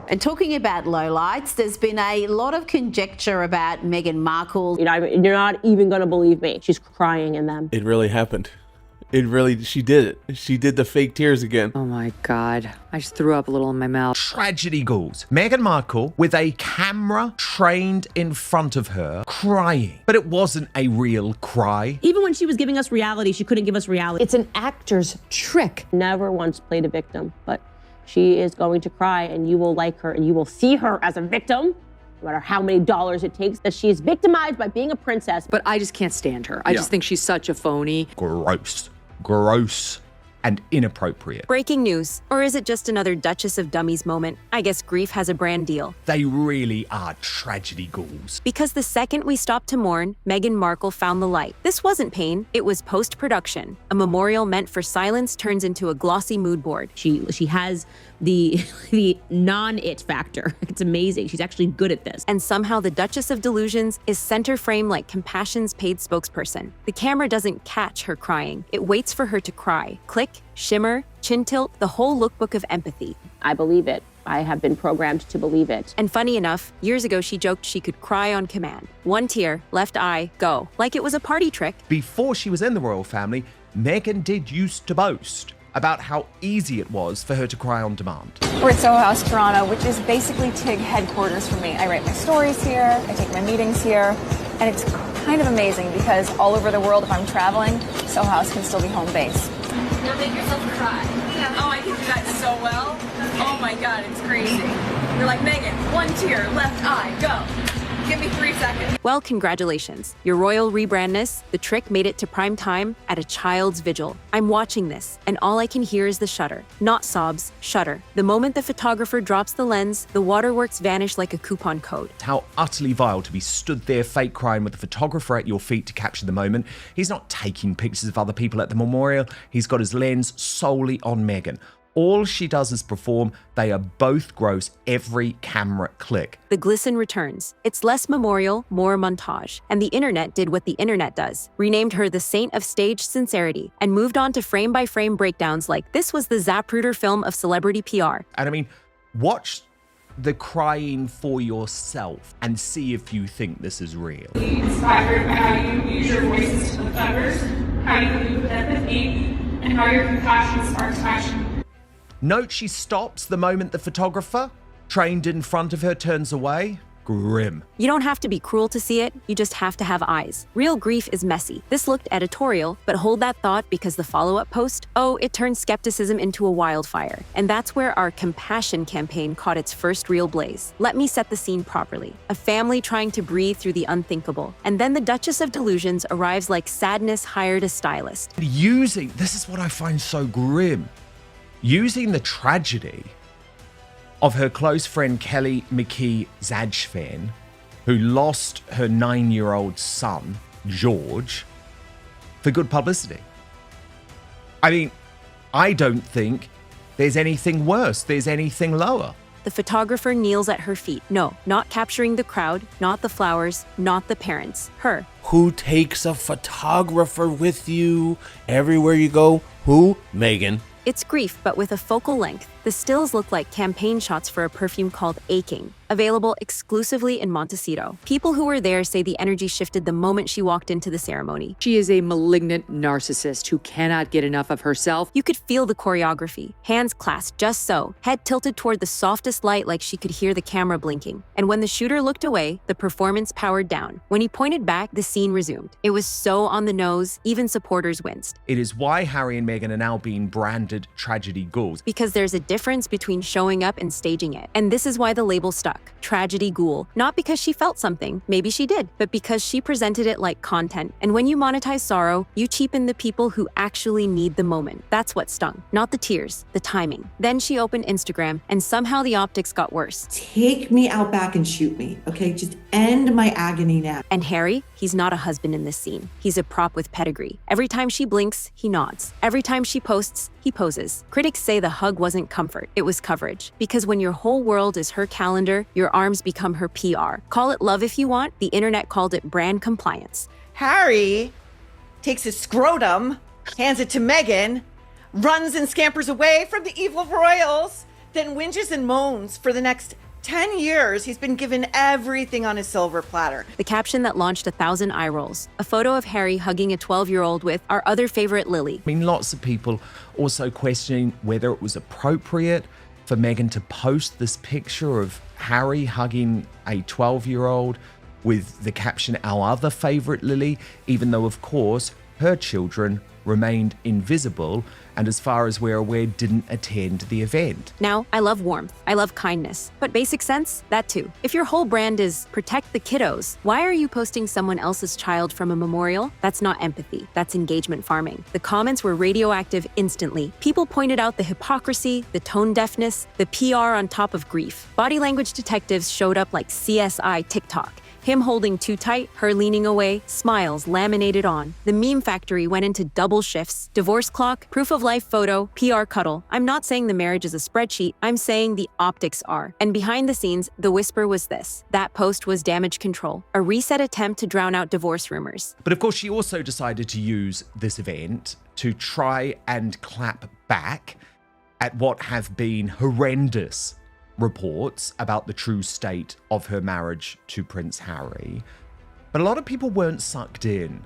And talking about lowlights, there's been a lot of conjecture about Meghan Markle. You're not even going to believe me. She's crying in them. It really happened. She did it. She did the fake tears again. Oh my God. I just threw up a little in my mouth. Tragedy ghouls. Meghan Markle with a camera trained in front of her, crying. But it wasn't a real cry. Even when she was giving us reality, she couldn't give us reality. It's an actor's trick. Never once played a victim, but she is going to cry and you will like her and you will see her as a victim, no matter how many dollars it takes, that she is victimized by being a princess. But I just can't stand her. I just think she's such a phony. Gross and inappropriate. Breaking news. Or is it just another Duchess of Dummies moment? I guess grief has a brand deal. They really are tragedy ghouls. Because the second we stopped to mourn, Meghan Markle found the light. This wasn't pain, it was post-production. A memorial meant for silence turns into a glossy mood board. She has the non-it factor. It's amazing. She's actually good at this. And somehow the Duchess of Delusions is center frame like Compassion's paid spokesperson. The camera doesn't catch her crying. It waits for her to cry. Click, shimmer, chin tilt, the whole lookbook of empathy. I believe it. I have been programmed to believe it. And funny enough, years ago she joked she could cry on command. One tear, left eye, go. Like it was a party trick. Before she was in the royal family, Meghan did used to boast about how easy it was for her to cry on demand. We're at Soho House, Toronto, which is basically TIG headquarters for me. I write my stories here, I take my meetings here, and it's kind of amazing because all over the world, if I'm traveling, Soho House can still be home base. Now make yourself cry. Yeah. Oh, I can do that so well. Oh my God, it's crazy. You're like, Meghan, one tear, left eye, go. Give me 3 seconds. Well, congratulations. Your Royal Rebrandness, the trick made it to prime time at a child's vigil. I'm watching this, and all I can hear is the shudder. Not sobs, shudder. The moment the photographer drops the lens, the waterworks vanish like a coupon code. How utterly vile to be stood there fake crying with the photographer at your feet to capture the moment. He's not taking pictures of other people at the memorial. He's got his lens solely on Meghan. All she does is perform. They are both gross every camera click. The glisten returns. It's less memorial, more montage. And the internet did what the internet does. Renamed her the saint of staged sincerity and moved on to frame-by-frame breakdowns like this was the Zapruder film of celebrity PR. And I mean, watch the crying for yourself and see if you think this is real. Inspired by how you use your voices to lift others, how you move with empathy, and how your compassion sparks action. Note she stops the moment the photographer, trained in front of her, turns away. Grim. You don't have to be cruel to see it, you just have to have eyes. Real grief is messy. This looked editorial, but hold that thought because the follow-up post, it turned skepticism into a wildfire. And that's where our compassion campaign caught its first real blaze. Let me set the scene properly. A family trying to breathe through the unthinkable. And then the Duchess of Delusions arrives like sadness hired a stylist. This is what I find so grim. Using the tragedy of her close friend Kelly McKee Zajfen, who lost her 9-year-old son, George, for good publicity. I mean, I don't think there's anything worse, there's anything lower. The photographer kneels at her feet. No, not capturing the crowd, not the flowers, not the parents, her. Who takes a photographer with you everywhere you go? Who? Meghan. It's grief, but with a focal length. The stills look like campaign shots for a perfume called Aching, available exclusively in Montecito. People who were there say the energy shifted the moment she walked into the ceremony. She is a malignant narcissist who cannot get enough of herself. You could feel the choreography. Hands clasped just so, head tilted toward the softest light like she could hear the camera blinking. And when the shooter looked away, the performance powered down. When he pointed back, the scene resumed. It was so on the nose, even supporters winced. It is why Harry and Meghan are now being branded tragedy ghouls. Because there's a difference between showing up and staging it. And this is why the label stuck. Tragedy ghoul. Not because she felt something, maybe she did, but because she presented it like content. And when you monetize sorrow, you cheapen the people who actually need the moment. That's what stung. Not the tears, the timing. Then she opened Instagram, and somehow the optics got worse. Take me out back and shoot me, okay? Just end my agony now. And Harry, he's not a husband in this scene. He's a prop with pedigree. Every time she blinks, he nods. Every time she posts, he poses. Critics say the hug wasn't comfort, it was coverage. Because when your whole world is her calendar, your arms become her PR. Call it love if you want, the internet called it brand compliance. Harry takes his scrotum, hands it to Meghan, runs and scampers away from the evil royals, then whinges and moans for the next 10 years. He's been given everything on his silver platter. The caption that launched 1,000 eye rolls. A photo of Harry hugging a 12-year-old with our other favorite Lily. I mean, lots of people also questioning whether it was appropriate for Meghan to post this picture of Harry hugging a 12-year-old with the caption, our other favorite Lily, even though, of course, her children remained invisible and, as far as we're aware, didn't attend the event. Now, I love warmth. I love kindness. But basic sense? That too. If your whole brand is protect the kiddos, why are you posting someone else's child from a memorial? That's not empathy. That's engagement farming. The comments were radioactive instantly. People pointed out the hypocrisy, the tone deafness, the PR on top of grief. Body language detectives showed up like CSI TikTok. Him holding too tight, her leaning away, smiles laminated on. The meme factory went into double shifts. Divorce clock, proof of life photo, PR cuddle. I'm not saying the marriage is a spreadsheet, I'm saying the optics are. And behind the scenes, the whisper was this. That post was damage control, a reset attempt to drown out divorce rumors. But of course, she also decided to use this event to try and clap back at what have been horrendous reports about the true state of her marriage to Prince Harry. But a lot of people weren't sucked in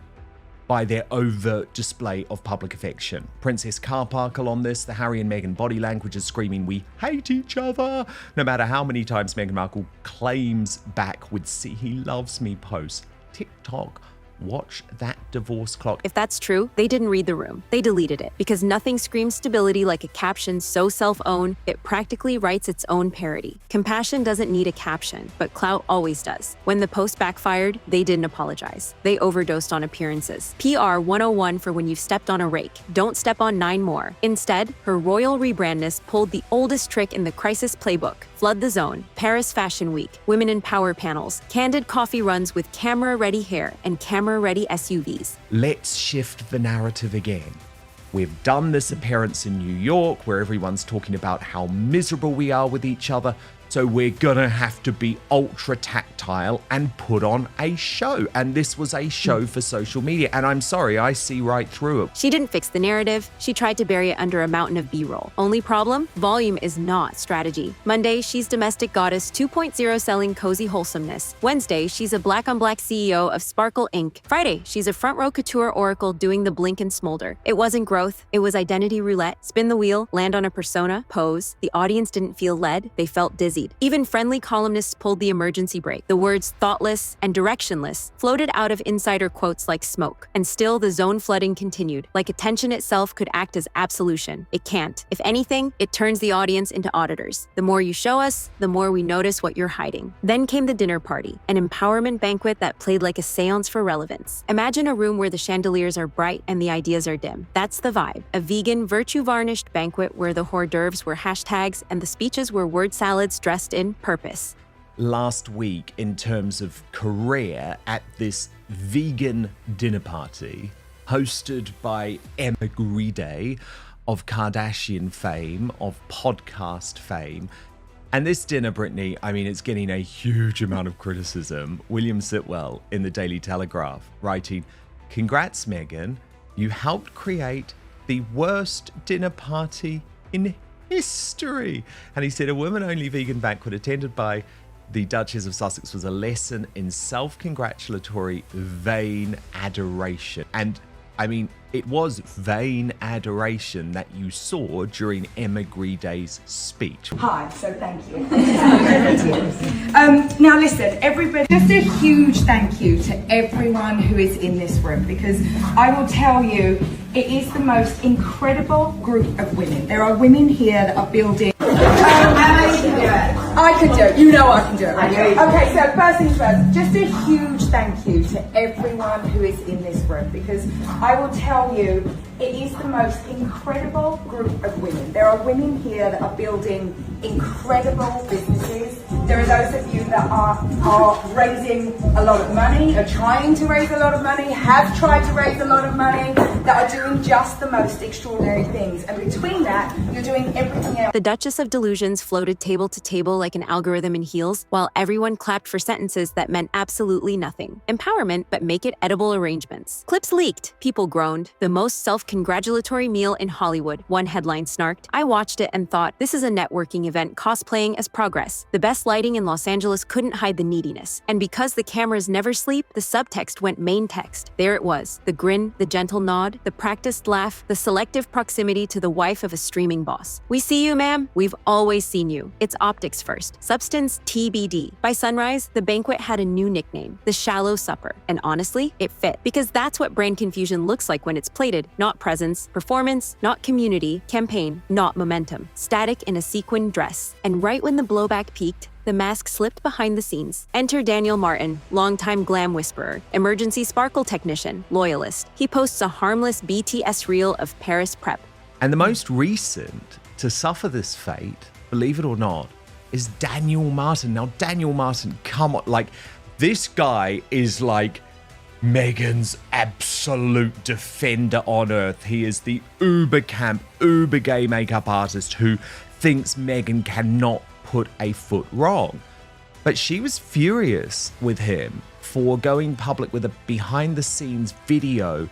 by their overt display of public affection. Princess Carparkle on this, the Harry and Meghan body language is screaming, we hate each other, no matter how many times Meghan Markle claims back with see he loves me posts. TikTok, watch that divorce clock. If that's true, they didn't read the room. They deleted it because nothing screams stability like a caption so self-owned, it practically writes its own parody. Compassion doesn't need a caption, but clout always does. When the post backfired, they didn't apologize. They overdosed on appearances. PR 101 for when you've stepped on a rake. Don't step on 9 more. Instead, her Royal Rebrandness pulled the oldest trick in the crisis playbook. Flood the zone, Paris Fashion Week, women in power panels, candid coffee runs with camera-ready hair and camera-ready SUVs. Let's shift the narrative again. We've done this appearance in New York where everyone's talking about how miserable we are with each other, so we're gonna have to be ultra tactile and put on a show. And this was a show for social media. And I'm sorry, I see right through it. She didn't fix the narrative. She tried to bury it under a mountain of B-roll. Only problem? Volume is not strategy. Monday, she's domestic goddess 2.0 selling cozy wholesomeness. Wednesday, she's a black-on-black CEO of Sparkle Inc. Friday, she's a front-row couture oracle doing the blink and smolder. It wasn't growth. It was identity roulette. Spin the wheel, land on a persona, pose. The audience didn't feel led. They felt dizzy. Even friendly columnists pulled the emergency brake. The words thoughtless and directionless floated out of insider quotes like smoke. And still, the zone flooding continued. Like attention itself could act as absolution. It can't. If anything, it turns the audience into auditors. The more you show us, the more we notice what you're hiding. Then came the dinner party, an empowerment banquet that played like a seance for relevance. Imagine a room where the chandeliers are bright and the ideas are dim. That's the vibe. A vegan, virtue-varnished banquet where the hors d'oeuvres were hashtags and the speeches were word salads dressed in purpose. Last week, in terms of career, at this vegan dinner party hosted by Emma Grede of Kardashian fame, of podcast fame. And this dinner, Brittany, I mean, it's getting a huge amount of criticism. William Sitwell in the Daily Telegraph writing, congrats, Meghan, you helped create the worst dinner party in history. And he said a women-only vegan banquet attended by the Duchess of Sussex was a lesson in self-congratulatory vain adoration. And I mean, it was vain adoration that you saw during Emma Grede's speech. Hi, so thank you. Now listen, everybody, just a huge thank you to everyone who is in this room, because I will tell you, it is the most incredible group of women. There are women here that are building. I can do it. You know I can do it. Right? Okay, so first things first, just a huge thank you to everyone who is in this room, because I will tell you, it is the most incredible group of women. There are women here that are building incredible businesses. There are those of you that are raising a lot of money, are trying to raise a lot of money, have tried to raise a lot of money, that are doing just the most extraordinary things. And between that, you're doing everything else. The Duchess of Delusions floated table to table like an algorithm in heels, while everyone clapped for sentences that meant absolutely nothing. Empowerment, but make it edible arrangements. Clips leaked. People groaned. The most self-congratulatory meal in Hollywood, one headline snarked. I watched it and thought, this is a networking event cosplaying as progress. The best lighting in Los Angeles couldn't hide the neediness. And because the cameras never sleep, the subtext went main text. There it was. The grin, the gentle nod, the practiced laugh, the selective proximity to the wife of a streaming boss. We see you, ma'am. We've always seen you. It's optics first. Substance TBD. By sunrise, the banquet had a new nickname, the Shallow Supper. And honestly, it fit. Because that's what brand confusion looks like when it's plated. Not presence, performance, not community, campaign, not momentum. Static in a sequin dress. And right when the blowback peaked, the mask slipped behind the scenes. Enter Daniel Martin, longtime glam whisperer, emergency sparkle technician, loyalist. He posts a harmless BTS reel of Paris prep. And the most recent to suffer this fate, believe it or not, is Daniel Martin. Now, Daniel Martin, come on, like, this guy is like Meghan's absolute defender on earth. He is the uber camp, uber gay makeup artist who thinks Meghan cannot put a foot wrong. But she was furious with him for going public with a behind-the-scenes video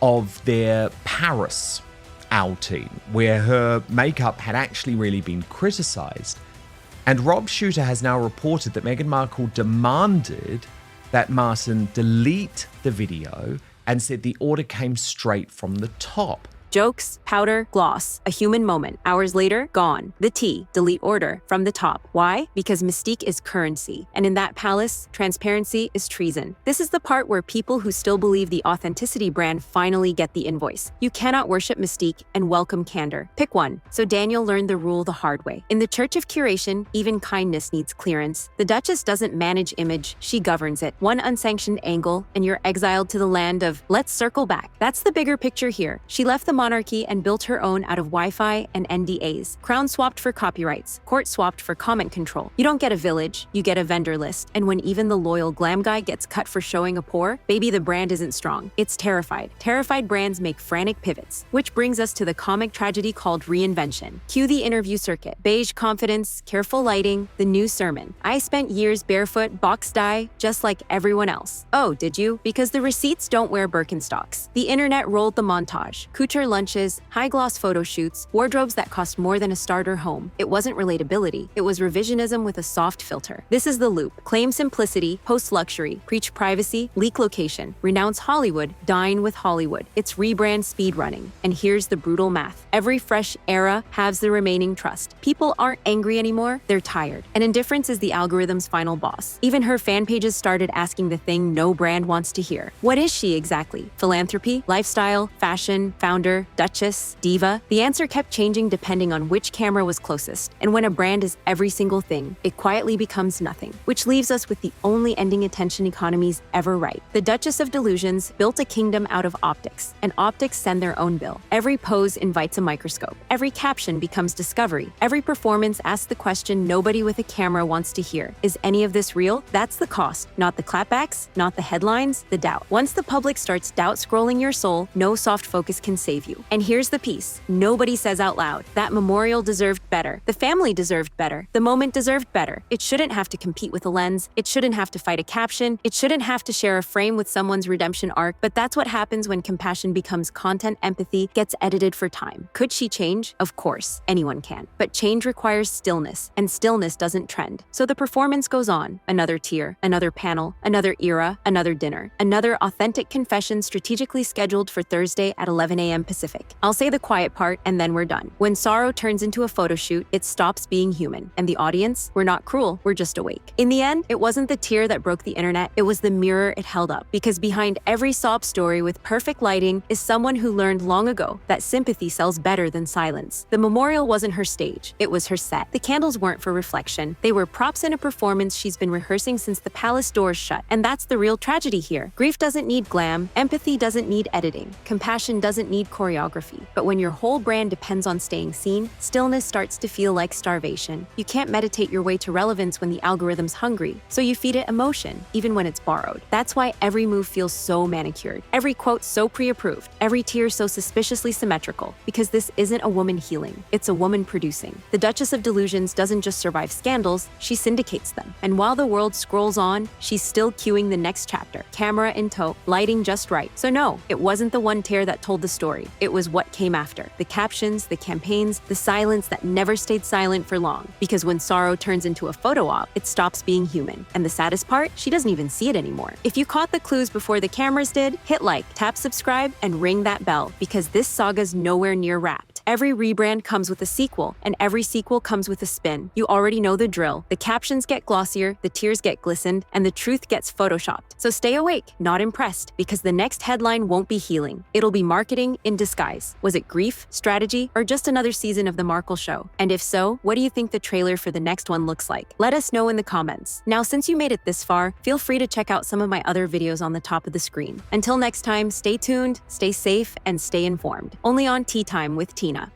of their Paris outing, where her makeup had actually really been criticized. And Rob Shooter has now reported that Meghan Markle demanded that Martin delete the video and said the order came straight from the top. Jokes, powder, gloss, a human moment. Hours later, gone. The T, delete order, from the top. Why? Because mystique is currency. And in that palace, transparency is treason. This is the part where people who still believe the authenticity brand finally get the invoice. You cannot worship mystique and welcome candor. Pick one. So Daniel learned the rule the hard way. In the Church of Curation, even kindness needs clearance. The Duchess doesn't manage image, she governs it. One unsanctioned angle, and you're exiled to the land of, let's circle back. That's the bigger picture here. She left the monarchy and built her own out of Wi-Fi and NDAs. Crown swapped for copyrights. Court swapped for comment control. You don't get a village, you get a vendor list. And when even the loyal glam guy gets cut for showing a pore, baby, the brand isn't strong. It's terrified. Terrified brands make frantic pivots. Which brings us to the comic tragedy called reinvention. Cue the interview circuit. Beige confidence, careful lighting, the new sermon. I spent years barefoot, box dye, just like everyone else. Oh, did you? Because the receipts don't wear Birkenstocks. The internet rolled the montage. Couture lunches, high-gloss photo shoots, wardrobes that cost more than a starter home. It wasn't relatability. It was revisionism with a soft filter. This is the loop. Claim simplicity, post luxury, preach privacy, leak location, renounce Hollywood, dine with Hollywood. It's rebrand speed running. And here's the brutal math. Every fresh era has the remaining trust. People aren't angry anymore, they're tired. And indifference is the algorithm's final boss. Even her fan pages started asking the thing no brand wants to hear. What is she exactly? Philanthropy, lifestyle, fashion, founder, duchess, diva? The answer kept changing depending on which camera was closest. And when a brand is every single thing, it quietly becomes nothing. Which leaves us with the only ending attention economies ever right. The Duchess of Delusions built a kingdom out of optics, and optics send their own bill. Every pose invites a microscope. Every caption becomes discovery. Every performance asks the question nobody with a camera wants to hear. Is any of this real? That's the cost. Not the clapbacks, not the headlines, the doubt. Once the public starts doubt scrolling your soul, no soft focus can save you. And here's the piece. Nobody says out loud. That memorial deserved better. The family deserved better. The moment deserved better. It shouldn't have to compete with a lens. It shouldn't have to fight a caption. It shouldn't have to share a frame with someone's redemption arc. But that's what happens when compassion becomes content empathy, gets edited for time. Could she change? Of course, anyone can. But change requires stillness, and stillness doesn't trend. So the performance goes on. Another tier, another panel, another era, another dinner, another authentic confession strategically scheduled for Thursday at 11 a.m. Pacific. I'll say the quiet part, and then we're done. When sorrow turns into a photo shoot, it stops being human. And the audience, we're not cruel, we're just awake. In the end, it wasn't the tear that broke the internet, it was the mirror it held up. Because behind every sob story with perfect lighting is someone who learned long ago that sympathy sells better than silence. The memorial wasn't her stage, it was her set. The candles weren't for reflection, they were props in a performance she's been rehearsing since the palace doors shut. And that's the real tragedy here. Grief doesn't need glam, empathy doesn't need editing, compassion doesn't need choreography. But when your whole brand depends on staying seen, stillness starts starts to feel like starvation. You can't meditate your way to relevance when the algorithm's hungry, so you feed it emotion, even when it's borrowed. That's why every move feels so manicured, every quote so pre-approved, every tear so suspiciously symmetrical, because this isn't a woman healing, it's a woman producing. The Duchess of Delusions doesn't just survive scandals, she syndicates them. And while the world scrolls on, she's still cueing the next chapter, camera in tow, lighting just right. So no, it wasn't the one tear that told the story. It was what came after. The captions, the campaigns, the silence that never stayed silent for long. Because when sorrow turns into a photo op, it stops being human. And the saddest part, she doesn't even see it anymore. If you caught the clues before the cameras did, hit like, tap subscribe, and ring that bell, because this saga's nowhere near wrapped. Every rebrand comes with a sequel, and every sequel comes with a spin. You already know the drill. The captions get glossier, the tears get glistened, and the truth gets photoshopped. So stay awake, not impressed, because the next headline won't be healing. It'll be marketing in disguise. Was it grief, strategy, or just another season of The Markle Show? And if so, what do you think the trailer for the next one looks like? Let us know in the comments. Now, since you made it this far, feel free to check out some of my other videos on the top of the screen. Until next time, stay tuned, stay safe, and stay informed. Only on Tea Time with Tina.